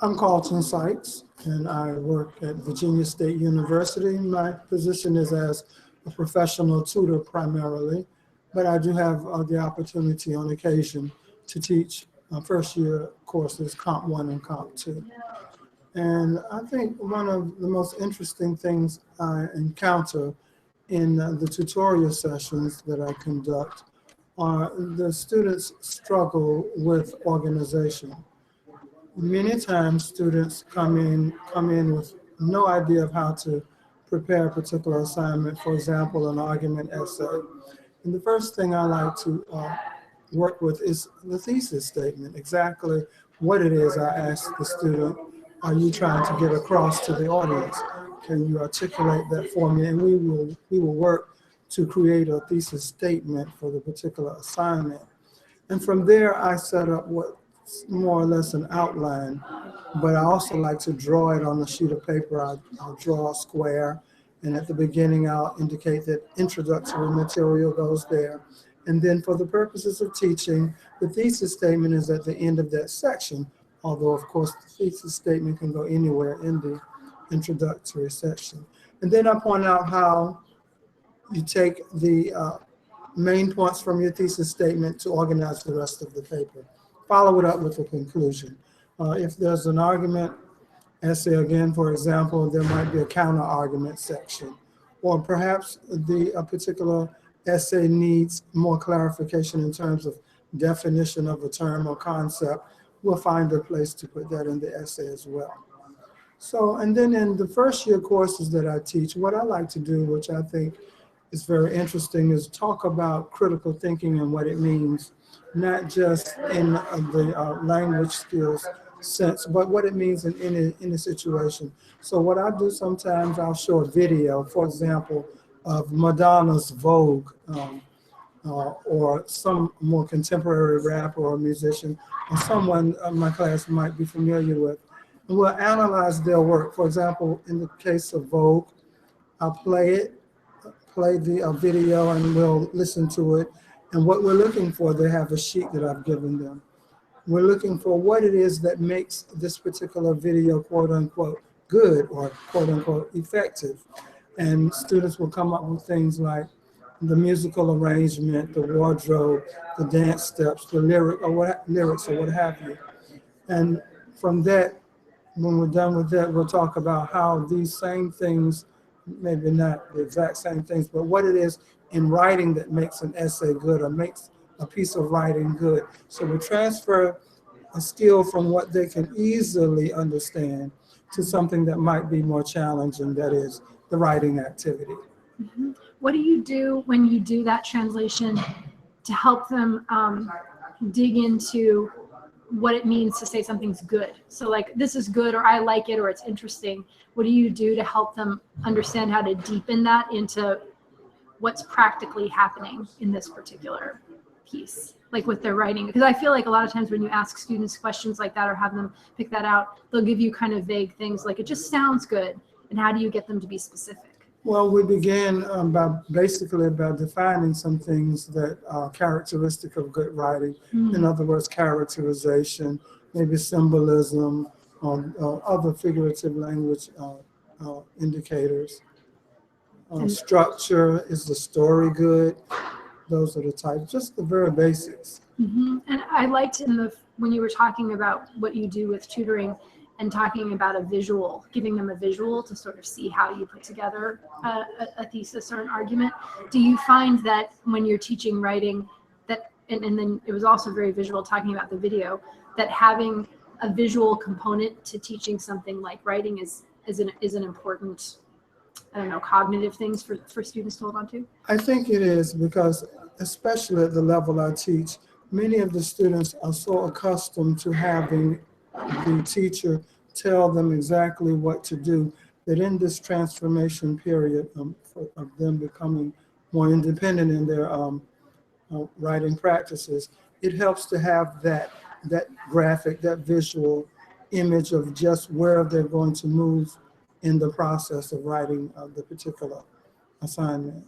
I'm Carlton Sykes, and I work at Virginia State University. My position is as a professional tutor primarily, but I do have the opportunity on occasion to teach first year courses, Comp 1 and Comp 2. And I think one of the most interesting things I encounter in the tutorial sessions that I conduct are the students' struggle with organization. Many times students come in with no idea of how to prepare a particular assignment, for example, an argument essay. And the first thing I like to work with is the thesis statement, exactly what it is I ask the student, are you trying to get across to the audience? Can you articulate that for me? And we will work to create a thesis statement for the particular assignment. And from there, I set up what more or less an outline, but I also like to draw it on a sheet of paper. I'll draw a square, and at the beginning I'll indicate that introductory material goes there. And then for the purposes of teaching, the thesis statement is at the end of that section, although of course the thesis statement can go anywhere in the introductory section. And then I point out how you take the main points from your thesis statement to organize the rest of the paper. Follow it up with a conclusion. If there's an argument essay, again, for example, there might be a counter argument section, or perhaps the particular essay needs more clarification in terms of definition of a term or concept. We'll find a place to put that in the essay as well. So, and then in the first year courses that I teach, what I like to do, which I think is very interesting, is talk about critical thinking and what it means, not just in the language skills sense, but what it means in a situation. So what I do sometimes, I'll show a video, for example, of Madonna's Vogue, or some more contemporary rapper or musician, or someone my class might be familiar with. And we'll analyze their work. For example, in the case of Vogue, I'll play the video, and we'll listen to it. And what we're looking for, they have a sheet that I've given them. We're looking for what it is that makes this particular video, quote unquote, good or quote unquote effective. And students will come up with things like the musical arrangement, the wardrobe, the dance steps, the lyrics or what have you. And from that, when we're done with that, we'll talk about how these same things, maybe not the exact same things, but what it is in writing that makes an essay good or makes a piece of writing good. So we transfer a skill from what they can easily understand to something that might be more challenging, that is the writing activity. Mm-hmm. What do you do when you do that translation to help them dig into what it means to say something's good? So like, this is good, or I like it, or it's interesting. What do you do to help them understand how to deepen that into what's practically happening in this particular piece, like with their writing? Because I feel like a lot of times when you ask students questions like that or have them pick that out, they'll give you kind of vague things like, it just sounds good. And how do you get them to be specific? Well, we began basically by defining some things that are characteristic of good writing. In other words, characterization, maybe symbolism, other figurative language indicators. Structure, is the story good? Those are the types, just the very basics. Mm-hmm. And I liked when you were talking about what you do with tutoring and talking about a visual, giving them a visual to sort of see how you put together a thesis or an argument. Do you find that when you're teaching writing, that, and then it was also very visual talking about the video, that having a visual component to teaching something like writing is an important, I don't know, cognitive things for students to hold on to? I think it is, because especially at the level I teach, many of the students are so accustomed to having the teacher tell them exactly what to do, that in this transformation period of them becoming more independent in their writing practices, it helps to have that graphic, that visual image of just where they're going to move in the process of writing the particular assignment.